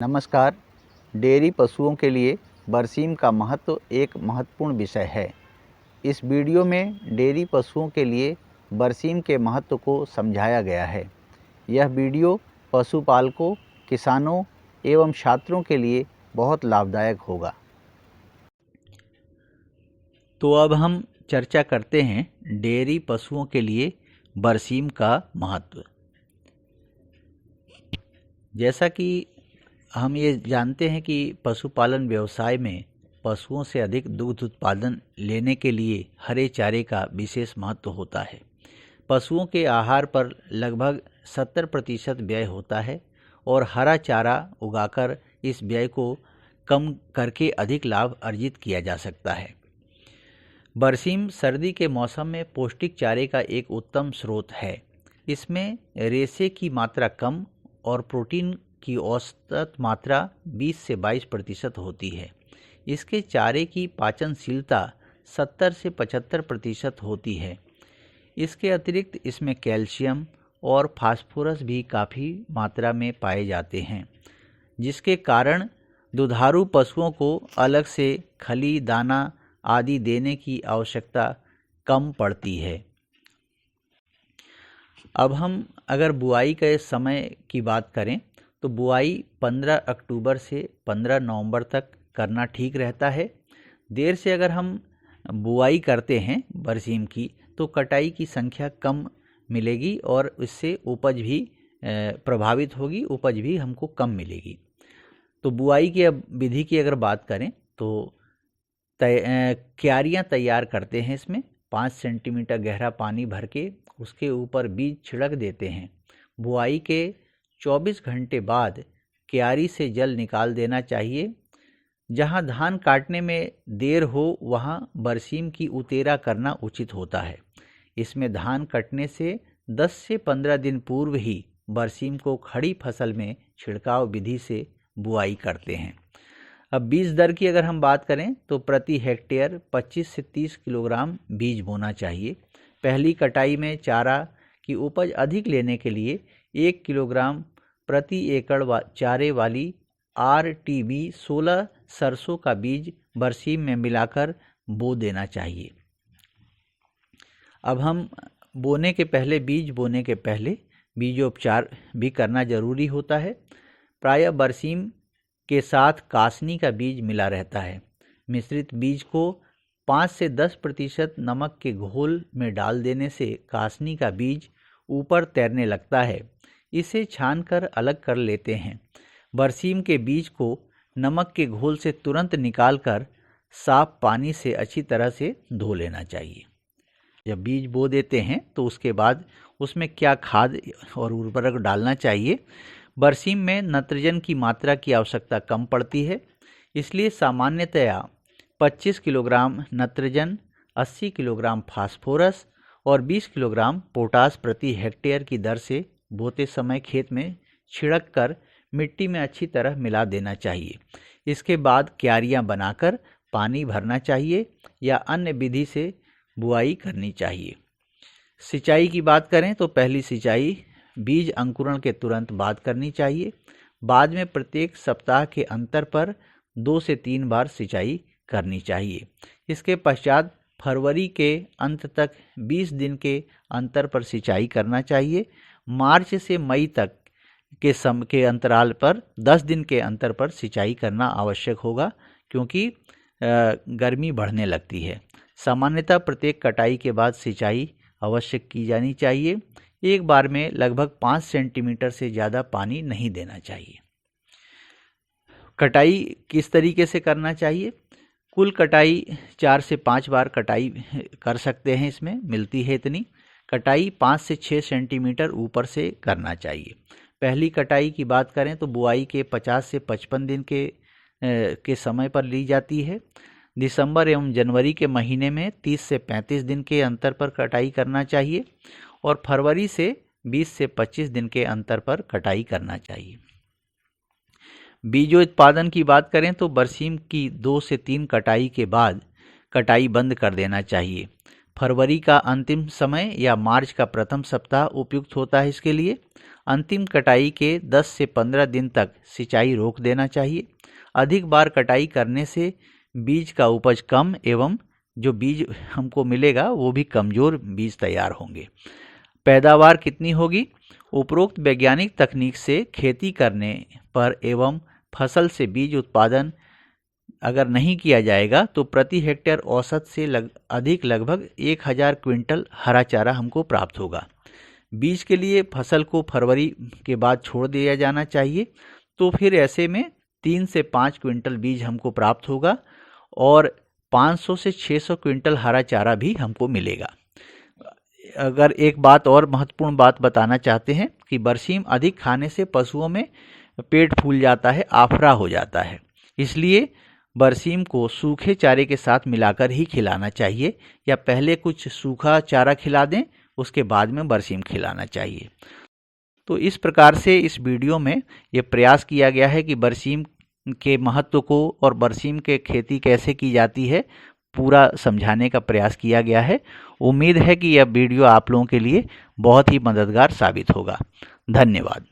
नमस्कार। डेयरी पशुओं के लिए बरसीम का महत्व एक महत्वपूर्ण विषय है। इस वीडियो में डेयरी पशुओं के लिए बरसीम के महत्व को समझाया गया है। यह वीडियो पशुपालकों, किसानों एवं छात्रों के लिए बहुत लाभदायक होगा। तो अब हम चर्चा करते हैं डेयरी पशुओं के लिए बरसीम का महत्व। जैसा कि हम ये जानते हैं कि पशुपालन व्यवसाय में पशुओं से अधिक दुग्ध उत्पादन लेने के लिए हरे चारे का विशेष महत्व होता है। पशुओं के आहार पर लगभग 70% व्यय होता है और हरा चारा उगाकर इस व्यय को कम करके अधिक लाभ अर्जित किया जा सकता है। बरसीम सर्दी के मौसम में पौष्टिक चारे का एक उत्तम स्रोत है। इसमें रेशे की मात्रा कम और प्रोटीन की औसत मात्रा 20 से 22% होती है। इसके चारे की पाचनशीलता 70 से 75% होती है। इसके अतिरिक्त इसमें कैल्शियम और फास्फोरस भी काफ़ी मात्रा में पाए जाते हैं, जिसके कारण दुधारू पशुओं को अलग से खली, दाना आदि देने की आवश्यकता कम पड़ती है। अब हम अगर बुआई के समय की बात करें तो बुआई 15 अक्टूबर से 15 नवंबर तक करना ठीक रहता है। देर से अगर हम बुआई करते हैं बरसीम की तो कटाई की संख्या कम मिलेगी और इससे उपज भी प्रभावित होगी, उपज भी हमको कम मिलेगी। तो बुआई की अब विधि की अगर बात करें तो क्यारियाँ तैयार करते हैं। इसमें 5 सेंटीमीटर गहरा पानी भर के उसके ऊपर बीज छिड़क देते हैं। बुआई के 24 घंटे बाद क्यारी से जल निकाल देना चाहिए। जहां धान काटने में देर हो वहां बरसीम की उतेरा करना उचित होता है। इसमें धान कटने से 10 से 15 दिन पूर्व ही बरसीम को खड़ी फसल में छिड़काव विधि से बुआई करते हैं। अब बीज दर की अगर हम बात करें तो प्रति हेक्टेयर 25 से 30 किलोग्राम बीज बोना चाहिए। पहली कटाई में चारा की उपज अधिक लेने के लिए 1 किलोग्राम प्रति एकड़ चारे वाली RTB 16 सरसों का बीज बरसीम में मिलाकर बो देना चाहिए। अब हम बीज बोने के पहले बीजोपचार भी करना जरूरी होता है। प्रायः बरसीम के साथ कासनी का बीज मिला रहता है। मिश्रित बीज को 5 से 10% नमक के घोल में डाल देने से कासनी का बीज ऊपर तैरने लगता है। इसे छानकर अलग कर लेते हैं। बरसीम के बीज को नमक के घोल से तुरंत निकालकर साफ पानी से अच्छी तरह से धो लेना चाहिए। जब बीज बो देते हैं तो उसके बाद उसमें क्या खाद और उर्वरक डालना चाहिए। बरसीम में नाइट्रोजन की मात्रा की आवश्यकता कम पड़ती है, इसलिए सामान्यतया 25 किलोग्राम नाइट्रोजन, 80 किलोग्राम फास्फोरस और 20 किलोग्राम पोटास प्रति हेक्टेयर की दर से बोते समय खेत में छिड़क कर मिट्टी में अच्छी तरह मिला देना चाहिए। इसके बाद क्यारियां बनाकर पानी भरना चाहिए या अन्य विधि से बुआई करनी चाहिए। सिंचाई की बात करें तो पहली सिंचाई बीज अंकुरण के तुरंत बाद करनी चाहिए। बाद में प्रत्येक सप्ताह के अंतर पर 2 से 3 बार सिंचाई करनी चाहिए। इसके पश्चात फरवरी के अंत तक 20 दिन के अंतर पर सिंचाई करना चाहिए। मार्च से मई तक के अंतराल पर 10 दिन के अंतर पर सिंचाई करना आवश्यक होगा, क्योंकि गर्मी बढ़ने लगती है। सामान्यतः प्रत्येक कटाई के बाद सिंचाई अवश्य की जानी चाहिए। एक बार में लगभग 5 सेंटीमीटर से ज़्यादा पानी नहीं देना चाहिए। कटाई किस तरीके से करना चाहिए? कुल कटाई 4 से 5 बार कटाई कर सकते हैं, इसमें मिलती है इतनी। कटाई 5 से 6 सेंटीमीटर ऊपर से करना चाहिए। पहली कटाई की बात करें तो बुआई के 50 से 55 दिन के समय पर ली जाती है। दिसंबर एवं जनवरी के महीने में 30 से 35 दिन के अंतर पर कटाई करना चाहिए और फरवरी से 20 से 25 दिन के अंतर पर कटाई करना चाहिए। बीजोत्पादन की बात करें तो बरसीम की 2 से 3 कटाई के बाद कटाई बंद कर देना चाहिए। फरवरी का अंतिम समय या मार्च का प्रथम सप्ताह उपयुक्त होता है इसके लिए। अंतिम कटाई के 10 से 15 दिन तक सिंचाई रोक देना चाहिए। अधिक बार कटाई करने से बीज का उपज कम एवं जो बीज हमको मिलेगा वो भी कमज़ोर बीज तैयार होंगे। पैदावार कितनी होगी? उपरोक्त वैज्ञानिक तकनीक से खेती करने पर एवं फसल से बीज उत्पादन अगर नहीं किया जाएगा तो प्रति हेक्टेयर औसत से अधिक लगभग 1000 क्विंटल हरा चारा हमको प्राप्त होगा। बीज के लिए फसल को फरवरी के बाद छोड़ दिया जाना चाहिए, तो फिर ऐसे में 3 से 5 क्विंटल बीज हमको प्राप्त होगा और 500 से 600 क्विंटल हरा चारा भी हमको मिलेगा। अगर एक बात और महत्वपूर्ण बात बताना चाहते हैं कि बरसीम अधिक खाने से पशुओं में पेट फूल जाता है, आफरा हो जाता है, इसलिए बरसीम को सूखे चारे के साथ मिलाकर ही खिलाना चाहिए या पहले कुछ सूखा चारा खिला दें, उसके बाद में बरसीम खिलाना चाहिए। तो इस प्रकार से इस वीडियो में ये प्रयास किया गया है कि बरसीम के महत्व को और बरसीम के खेती कैसे की जाती है पूरा समझाने का प्रयास किया गया है। उम्मीद है कि यह वीडियो आप लोगों के लिए बहुत ही मददगार साबित होगा। धन्यवाद।